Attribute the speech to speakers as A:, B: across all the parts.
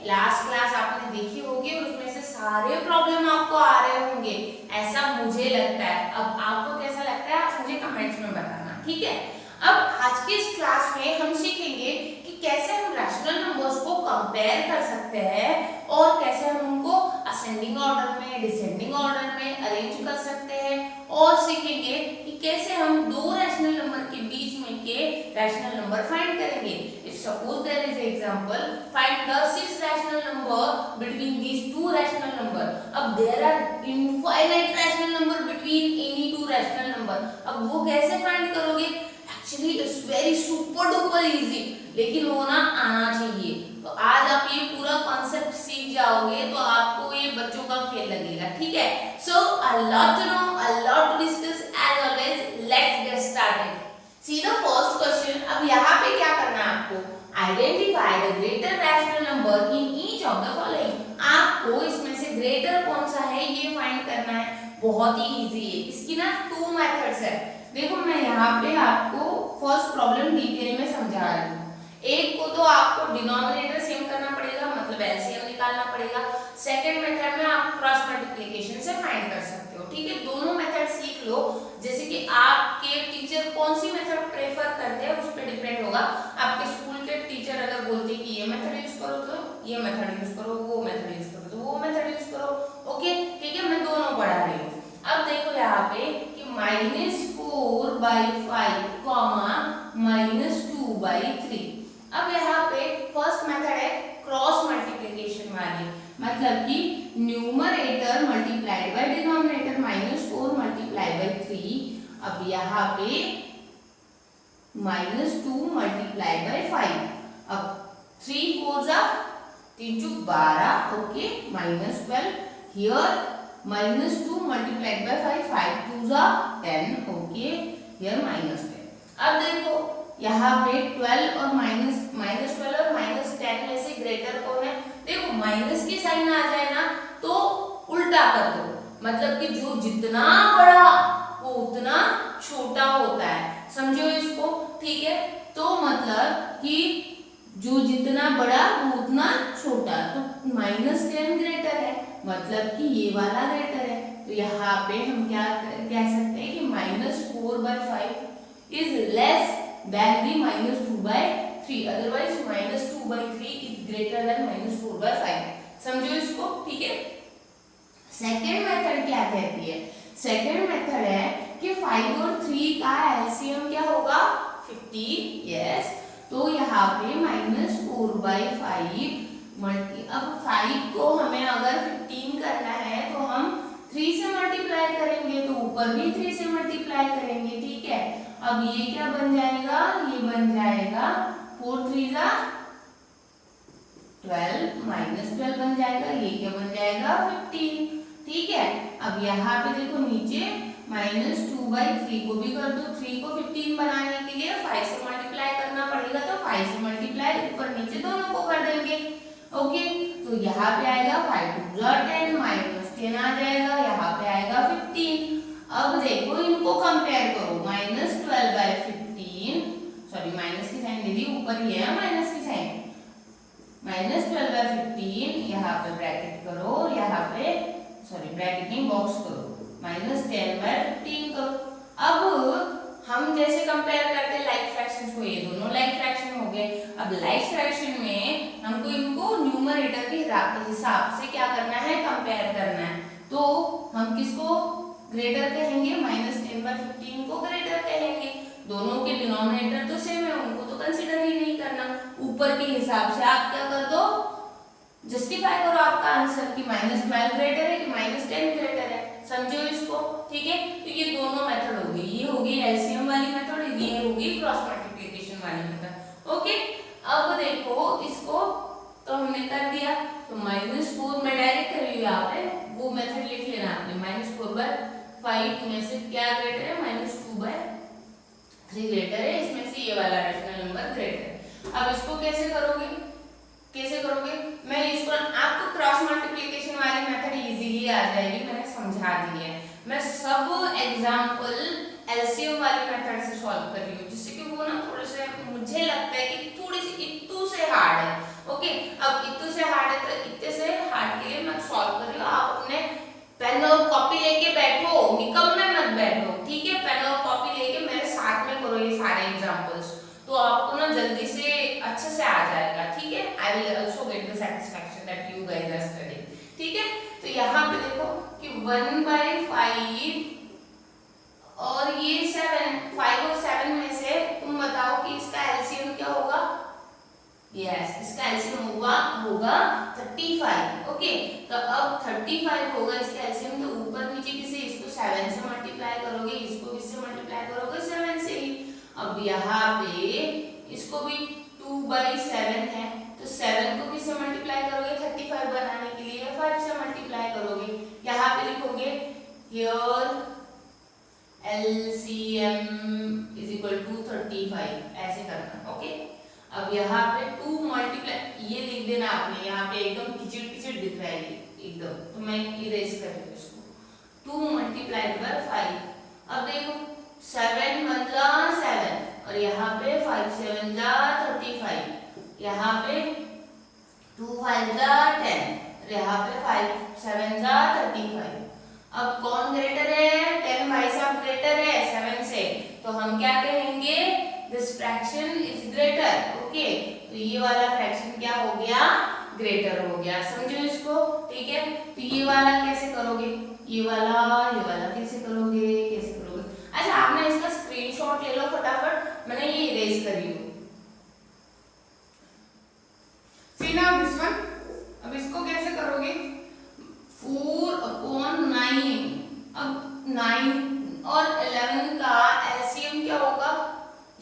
A: Last class आपने देखी होगी और उसमें से सारे प्रॉब्लम आपको आ रहे होंगे, ऐसा मुझे लगता है। अब आपको कैसा लगता है आप मुझे कमेंट्स में बताना, ठीक है। अब आज के इस क्लास में हम सीखेंगे कि कैसे हम रैशनल नंबर्स को कंपेयर कर सकते हैं और कैसे हम उनको असेंडिंग ऑर्डर में, डिसेंडिंग ऑर्डर में अरेंज कर सकते हैं, और सीखेंगे कि कैसे हम दो रैशनल नंबर के बीच में के रैशनल नंबर फाइंड करेंगे। If suppose there is example, find the 6 rational number between these two rational number. अब there are infinite rational number between any two rational number. अब वो कैसे फाइंड करोगे? Actually it's very super duper easy, लेकिन वो ना आना चाहिए। तो आज आप ये पूरा कॉन्सेप्ट सीख जाओगे तो आपको ये बच्चों का खेल लगेगा, ठीक है। So a lot to know, a lot to discuss, as always let's get started. See the first question. अब यहाँ पे क्या करना है आपको? Identify the greater rational number in each of the following. आपको इसमें से ग्रेटर कौन सा है ये फाइंड करना है। बहुत ही इजी है, इसकी ना 2 मेथड्स है। देखो मैं यहाँ पे आपको फर्स्ट प्रॉब्लम डिटेल में समझा रही हूँ। एक को तो आपको डिनोमिनेटर सेम करना पड़ेगा, मतलब एलसीएम निकालना पड़ेगा। सेकंड मेथड में आप क्रॉस मल्टीप्लिकेशन से फाइंड कर सकते हो, ठीक है। दोनों मेथड सीख लो, जैसे कि आपके टीचर कौन सी मेथड प्रेफर करते हैं उस पर डिपेंड होगा। आपके स्कूल के टीचर अगर बोलते हैं कि ये मेथड यूज करो तो ये मेथड यूज करो, वो मेथड यूज करो तो वो मेथड यूज करो, ओके, ठीक है। मैं दोनों पढ़ा रही हूँ। अब देखो यहाँ पे कि -4/5 कॉमा -2/3। अब यहाँ पे फर्स्ट मेथड है क्रॉस मल्टीप्लिकेशन वाली, मतलब कि numerator multiplied by denominator -4 multiply by 3। अब यहाँ पे -2 मल्टीप्लाई बाय 5। अब 3 4 जा 3 चुक 12, ओके, -12 हियर -2 multiplied by 5, 5 2 जा 10, ओके, here -10। अब देखो यहाँ पे 12 और -12 और -10 में से ग्रेटर कौन है? देखो माइनस की साइन आ जाए ना तो उल्टा कर दो, मतलब कि जो जितना बड़ा वो उतना छोटा होता है, समझो इसको, ठीक है। तो मतलब कि जो जितना बड़ा वो उतना छोटा, तो -10 ग्रेटर है, मतलब कि ये वाला ग्रेटर है। तो यहाँ पे हम क्या कह सकते हैं कि -4/5 is less than the -2/3, otherwise -2/3 is greater than -4/5। समझो इसको, ठीक है। सेकेंड मेथड क्या कहती है? सेकेंड मेथड है कि 5 और 3 का एलसीएम क्या होगा? 15, यस। तो यहाँ पे -4/5 अब 5 को हमें अगर 15 करना है तो हम 3 से मल्टीप्लाई करेंगे, तो ऊपर भी 3 से मल्टीप्लाई करेंगे, ठीक है। अब ये क्या बन जाएगा? ये बन जाएगा 4 3 जा 12, -12 बन जाएगा, ये क्या बन जाएगा? 15, ठीक है। अब यहाँ पे देखो नीचे -2/3 को भी कर दो। 3 को 15 बनाने के लिए 5 से मल्टीप्लाई करना पड़ेगा, तो 5 से मल्टीप्लाई ऊपर नीचे दोनों को कर देंगे, ओके। तो यहाँ पे आएगा 5 2 10, -10 आ जाएगा, यहाँ पे आएगा 15। अब देखो इनको कंपेयर करो, -12/15, सॉरी माइनस की साइन दे दी, ऊपर ही है माइनस की साइन, -12/15 यहाँ पे ब्रैकेट करो, यहाँ पे सॉरी ब्रैकेट नहीं बॉक्स करो, -10/15 करो। अब हम जैसे कंपेयर करते हैं लाइक फ्रैक्शंस को, ये दोनों लाइक फ्रैक्शन हो गए। अब लाइक फ्रैक्शन में हमको इनको न्यूमरेटर के हिसाब से क्या करना है? कंपेयर करना है। तो हम किसको ग्रेटर कहेंगे? -10/15 को ग्रेटर कहेंगे। दोनों के डिनोमिनेटर तो सेम है, उनको तो कंसीडर ही नहीं करना। ऊपर के हिसाब से आप क्या कर दो? जस्टिफाई करो आपका आंसर कि -12 ग्रेटर है कि -10 ग्रेटर है, समझो इसको, ठीक है। तो ये दोनों मेथड होगी, ये होगी एलसीएम वाली मेथड, ये होगी क्रॉस मल्टीप्लिकेशन वाली मेथड, ओके। अब देखो इसको तो हमने कर दिया, तो -4 मैं डायरेक्ट कर रही हूँ यहाँ पे, वो मेथड लिख लेना आपने। -4/5 में से क्या ग्रेटर है? -2/3 ग्रेटर है, इसमें से ये वाला रैशनल नंबर ग्रेटर है। अब इसको कैसे करोगे? कैसे करोगे? मैं इसको आपको क्रॉस मल्टीप्लिकेशन वाली मेथड इजीली आ जाएगी, मैंने समझा दी है। मैं सब एग्जांपल एलसीएम वाली मेथड से सॉल्व कर रही हूँ, जिससे कि वो ना थोड़े से मुझे लगता है कि थोड़ी सी इत्तू से हार्ड है, ओके। अब इत्तू से हार्ड है लेके बैठो, निकम में मत बैठो, ठीक है। पेन और कॉपी लेके मेरे साथ में करो ये सारे एग्जांपल्स, तो आपको ना जल्दी से अच्छे से आ जाएगा, ठीक है। I will also get the satisfaction that you guys are studying, ठीक है। तो यहाँ पे देखो कि 1/5 और ये 7, 5 और 7 में से तुम बताओ कि इसका एलसीएम क्या होगा। यस, इसका एलसीएम होगा 35। ओके, तो अब 35 होगा इसका एलसीएम, तो ऊपर नीचे किसे, इसको 7 से मल्टीप्लाई करोगे, इसको किससे मल्टीप्लाई करोगे, 7 से ही। अब यहाँ पे इसको भी 2/7 है, तो 7 को किससे मल्टीप्लाई करोगे, 35 बनाने के लिए 5 से मल्टीप्लाई करोगे। यहाँ पे लिखोगे here LCM is equal to 35, ऐसे करना। ओके, अब यहाँ पे 2 मल्टीप्लाई, ये लिख देना आपने, यहाँ पे एकदम किचिड़ दिख रहा है एकदम, तो मैं इरेज कर रही हूँ इसको। 2 मल्टीप्लाइड बाय 5। अब देखो 7 1 जा 7 और यहाँ पे 5 7 जा 35, यहाँ पे 2 5 जा 10 और यहाँ पे 5 7 जा 35। अब कौन ग्रेटर है, 10 भाई साहब ग्रेटर है 7 से, तो हम क्या कहेंगे, this fraction is greater. Okay, तो ये वाला फ्रैक्शन क्या हो गया, ग्रेटर हो गया, समझो इसको, ठीक है। तो ये वाला कैसे करोगे, ये वाला कैसे करोगे, कैसे करोगे। अच्छा, आपने इसका स्क्रीनशॉट ले लो फटाफट, मैंने ये इरेज करी हूँ। सी नाउ दिस वन, अब इसको कैसे करोगे, 4/9। अब 9 और 11 का एलसीएम क्या होगा,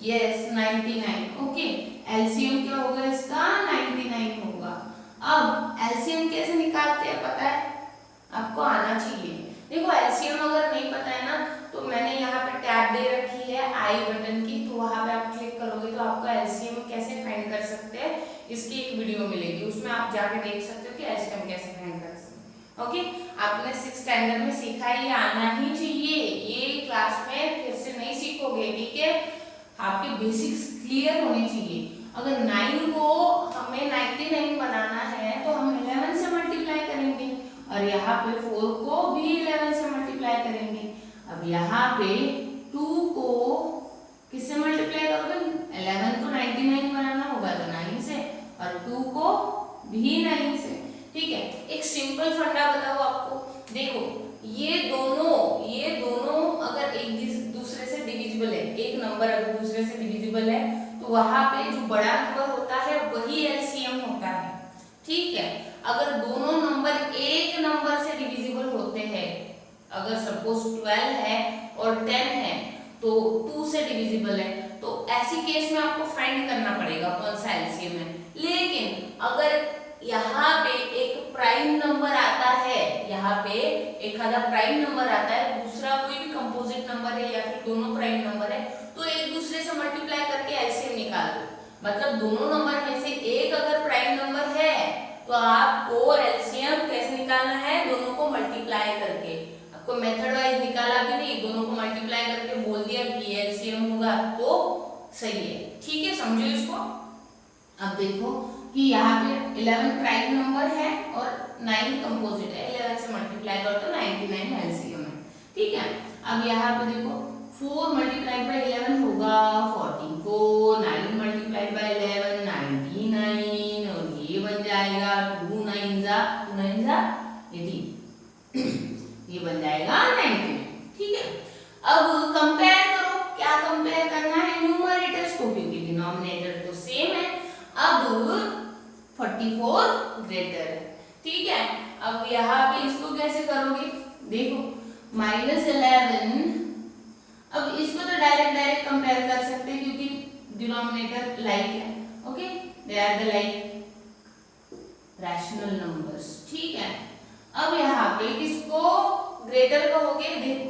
A: यस 99। ओके, एलसीएम क्या होगा इसका, 99 होगा। अब एलसीएम कैसे निकालते हैं पता है, आपको आना चाहिए। देखो एलसीएम अगर नहीं पता है ना, तो मैंने यहाँ पे टैब दे रखी है आई बटन की, तो वहां पे आप क्लिक करोगे तो आपको एलसीएम कैसे फाइंड कर सकते हैं इसकी एक वीडियो मिलेगी, उसमें आप जाके देख सकते हो कि एलसीएम कैसे फाइंड कर सकते हैं। ओके, आपने 6th स्टैंडर्ड में सीखा है, ये आना ही चाहिए, ये क्लास में फिर से नहीं सीखोगे, ठीक है। आपके बेसिक्स क्लियर होने चाहिए। अगर 9 को हमें 99 बनाना है तो हम 11 से मल्टीप्लाई करेंगे और यहाँ पे 4 को भी 11 से मल्टीप्लाई करेंगे। अब यहाँ पे 2 को किससे मल्टीप्लाई करोगे, 11 को 99 बनाना होगा तो 9 से, और 2 को भी 9 से, ठीक है। एक सिंपल फंडा बताओ आपको, देखो ये दोनों अगर एक दूसरे से डिविजिबल है, एक नंबर अगर दूसरे से डिविजिबल है तो वहां पे जो बड़ा नंबर होता है वही एलसीएम होता है, ठीक है। अगर दोनों नंबर एक नंबर से डिविजिबल होते हैं, अगर सपोज 12 है और 10 है तो 2 से डिविजिबल है, तो ऐसी केस में आपको फाइंड करना पड़ेगा कौन सा एलसीएम है। लेकिन अगर यहाँ पे एक प्राइम नंबर आता है, यहाँ पे एक आधा प्राइम नंबर आता है, दूसरा कोई भी कंपोजिट नंबर है या फिर दोनों प्राइम नंबर है, तो एक दूसरे से मल्टीप्लाई करके एलसीएम निकाल दो। मतलब दोनों नंबर में से एक अगर प्राइम नंबर है तो आपको एलसीएम कैसे निकालना है, दोनों को मल्टीप्लाई करके। आपको मेथड वाइज निकाला भी नहीं, दोनों को मल्टीप्लाई करके बोल दिया कि एलसीएम होगा तो सही है, ठीक है, समझो इसको। अब देखो कि यहाँ पे 11 प्राइम नंबर है और 9 कंपोजिट है, 11 से मल्टीप्लाई करो तो 99 एलसीएम है, ठीक है। अब यहाँ पे देखो 4 मल्टीप्लाइड बाय 11 होगा 44, 9 मल्टीप्लाइड बाय 11 99 और ये बन जाएगा 2 9 जा 18, ये बन जाएगा 99, ठीक है। अब कंपेयर करो, क्या कंपेयर करना है, न्यूमरेटर्स को, क्योंकि डिनोमिनेटर तो सेम है। अब 44 ग्रेटर है, ठीक है। अब यहाँ पे इसको कैसे करोगे, देखो -11, अब इसको तो डायरेक्ट कंपेयर कर सकते हैं क्योंकि डिनोमिनेटर लाइक है, okay, they are the like rational numbers, ठीक है। अब यहाँ पे किसको ग्रेटर कहोगे, देखो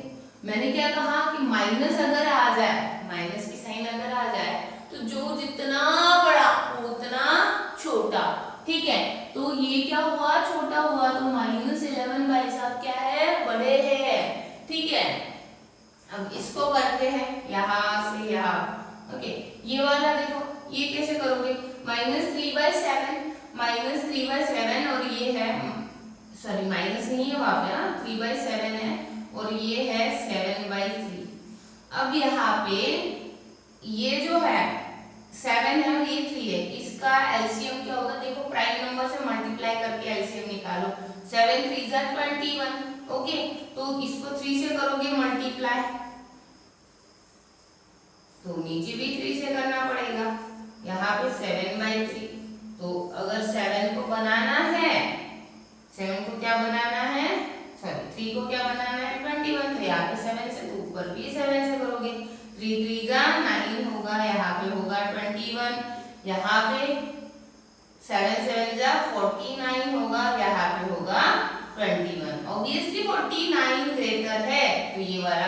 A: मैंने क्या कहा कि माइनस अगर आ जाए, माइनस की साइन अगर आ जाए तो जो जितना बड़ा उतना छोटा, ठीक है। तो ये क्या हुआ, छोटा हुआ, तो -11 भाई साहब क्या है, बड़े है, ठीक है। अब इसको करते हैं यहाँ से यहाँ, ओके। ये वाला देखो, ये कैसे करोगे, -3/7 और ये है, सॉरी माइनस नहीं है वहां पे, 3/7 है और ये है 7/3। अब यहाँ पे ये जो है 7 है और ये 3 है, इसका एलसीएम क्या होगा? देखो प्राइम नंबर से मल्टीप्लाई करके एलसीएम निकालो। 7 3 जा 21। ओके, तो इसको 3 से करोगे मल्टीप्लाई तो नीचे भी 3 से करना पड़ेगा। यहाँ पे 7/3, तो अगर 7 को बनाना है, 7 को क्या बनाना है, सॉरी 3 को क्या बनाना है 21, तो यहाँ पे 7 से, तो ऊपर भी 7 से करोगे। 3 3 जा 9 होगा, यहाँ पे होगा 21, यहाँ पे 7 7 जा 49 होगा, यहाँ पे होगा 21। ऑब्वियसली 49 ग्रेटर है, तो ये वाला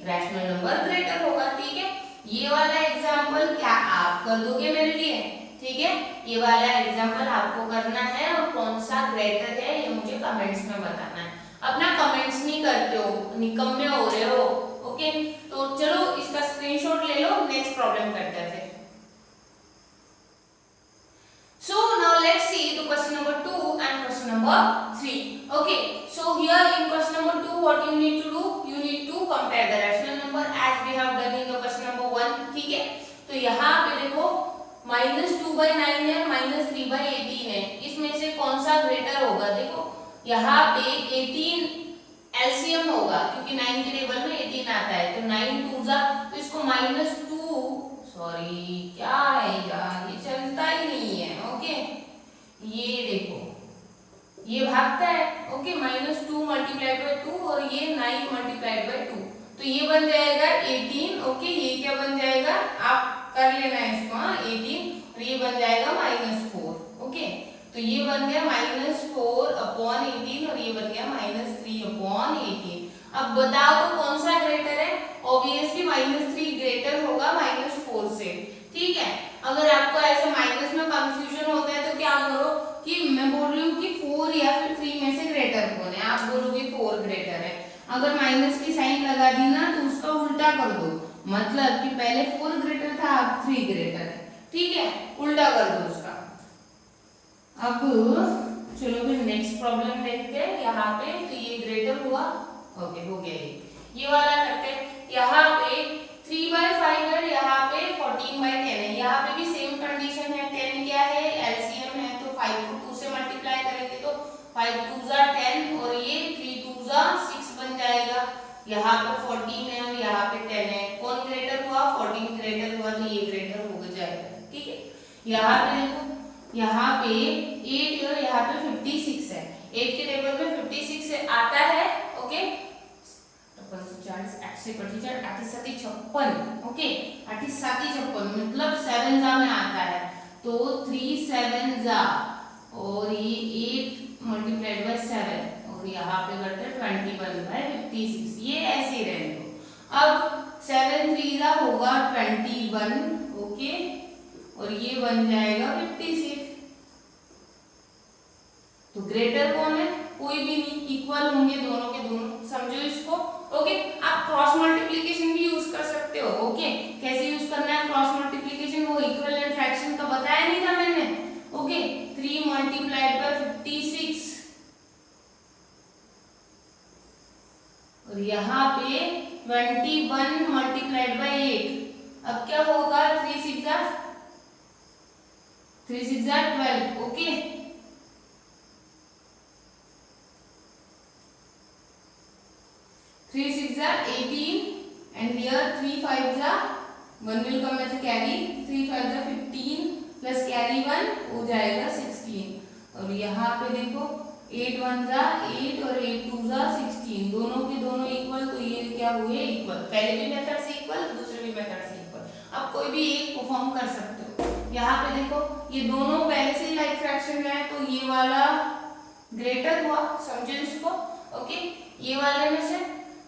A: रैशनल नंबर ग्रेटर होगा। ठीक है, ये वाला एग्जांपल क्या आप कर दोगे मेरे लिए? ठीक है, ये वाला एग्जांपल आपको करना है और कौन सा ग्रेटर है ये मुझे कमेंट्स में बताना है। अपना कमेंट्स नहीं करते हो, निकम्मे हो रहे हो। ओके, तो चलो इसका स्क्रीनशॉट ले लो, नेक्स्ट प्रॉब्लम करते हैं फिर। So now let's see the question number 2 and question number 3. Okay, so here in question number 2 what you need to do? You need to compare the rational number as we have done in the question number 1. ठीक है, तो यहाँ पे देखो -2/9 है, -3/18 है, इसमें से कौन सा ग्रेटर होगा? देखो यहाँ पे 18 एलसीएम होगा क्योंकि 9 के टेबल में 18 आता है, तो 9 2 जा, तो इसको -2, सॉरी क्या है यार, ये चलता ही नहीं है। ओके, ये देखो ये भागता है। ओके, -2 मल्टीप्लाइड बाय 2 और ये 9 मल्टीप्लाइड बाय 2, तो ये बन जाएगा 18। ओके, ये क्या बन जाएगा, आप कर लेना इसको, 18, और ये बन जाएगा -4। ओके, तो ये बन गया -4/18 और ये बन गया -3/18। अब बताओ तो कौन सा ग्रेटर है? ऑब्वियसली -3 ग्रेटर होगा -4 से। ठीक है, अगर आपको ऐसे माइनस में कंफ्यूजन होता है तो क्या करो कि मैं बोल रही हूँ कि 4 या फिर 3 में से ग्रेटर कौन है, आप बोलोगे 4 ग्रेटर है। अगर माइनस की साइन लगा दी ना तो उसका उल्टा कर दो, मतलब कि पहले 4 ग्रेटर था अब 3 ग्रेटर है। ठीक है, उल्टा कर दो उसका। अब चलो फिर नेक्स्ट प्रॉब्लम देखते हैं। यहाँ पे तो ये ग्रेटर हुआ, ओके हो गया ये वाला करते हैं। यहाँ पे 3/5 है, यहाँ पे 14/10 है, यहाँ पे भी सेम कंडीशन है। 10 क्या है, एलसीएम है, तो 5 को 2 से मल्टीप्लाई करेंगे तो 5 2 जा 10 और ये 3 2 जा 6 बन जाएगा। यहाँ पे 14 है और यहाँ पे 10 है, कौन ग्रेटर हुआ? 14 ग्रेटर हुआ, तो ये ग्रेटर हो जाएगा। ठीक है, यहाँ पे देखो, यहाँ पे 8 और यहाँ पे 56 है, 8 के टेबल में 56 आता है। ओके, 40 8 से 54 8 7 56। ओके, 8 7 56 मतलब 7 जा में आता है, तो 3 7 जा और ये 8 मल्टीप्लाइड बाय 7 और यहाँ पे करते हैं 21/56। ये ऐसे ही रहने दो। अब 7 3 जा होगा 21। ओके, और ये बन जाएगा 56। तो ग्रेटर कौन है? कोई भी नहीं, इक्वल होंगे दोनों के दोनों, समझो इसको। ओके, आप क्रॉस मल्टीप्लिकेशन भी यूज कर सकते हो। ओके, कैसे यूज करना है क्रॉस मल्टीप्लिकेशन, वो इक्विवेलेंट फ्रैक्शन का बताया नहीं था मैंने। ओके, 3 मल्टीप्लाइड बाय 56 और यहाँ पे 21 मल्टीप्लाइड बाय 8। अब क्या होगा, 3 6 जा 12। ओके, 3 6 जा 18 and here 3 5 जा 1 will come as a carry, 3 5 जा 15 plus carry 1 हो जाएगा 16। और यहाँ पे देखो 8 1 जा 8 और 8 2 जा 16, दोनों के दोनों इक्वल, तो ये क्या हुए इक्वल, पहले भी मेथड से इक्वल, दूसरे भी मेथड से इक्वल। अब कोई भी एक परफॉर्म कर सकते हो। यहाँ पे देखो ये दोनों पहले से लाइक फ्रैक्शन में है, तो ये वाला ग्रेटर हुआ, समझो इसको। ओके, ये वाले में से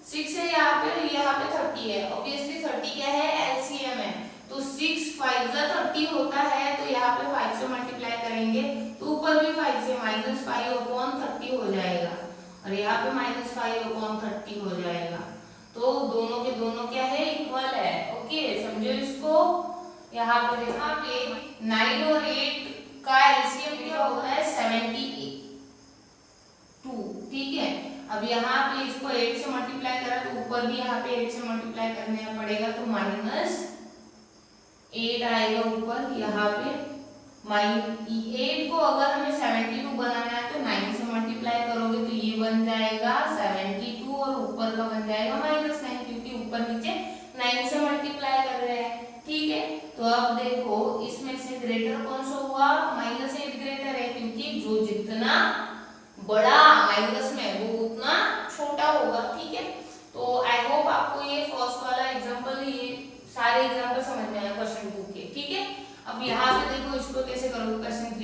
A: 6 है यहाँ पे 30 है, ऑब्वियसली 30 क्या है, एलसीएम है, तो 6 5 जा 30 होता है, तो यहाँ पे 5 से मल्टीप्लाई करेंगे तो ऊपर भी 5 से -5/30 हो जाएगा और यहाँ पे -5/30 हो जाएगा, तो दोनों के दोनों क्या है, इक्वल है। ओके, समझो इसको। यहाँ पे 9 और 8 का एलसीएम क्या होता है 72। ठीक है, अब यहाँ पे इसको 8 से मल्टीप्लाई करा तो ऊपर भी यहाँ पे 8 से मल्टीप्लाई करने पड़ेगा, तो -8 आएगा ऊपर यहाँ पे। 8 को अगर हमें 72 बनाना है तो 9 से मल्टीप्लाई करोगे तो ये बन जाएगा 72 और ऊपर का बन जाएगा -9, क्योंकि ऊपर नीचे 9 से मल्टीप्लाई कर रहे हैं। ठीक है, तो अब देखो इसमें से ग्रेटर कौन सा हुआ, -8 ग्रेटर है, क्योंकि जो जितना बड़ा माइनस में वो उतना छोटा होगा। ठीक है, तो आई होप आपको ये फर्स्ट वाला एग्जांपल, ये सारे एग्जांपल समझ में आए क्वेश्चन 2 के। ठीक है, अब यहाँ पे देखो इसको कैसे करोगे क्वेश्चन 3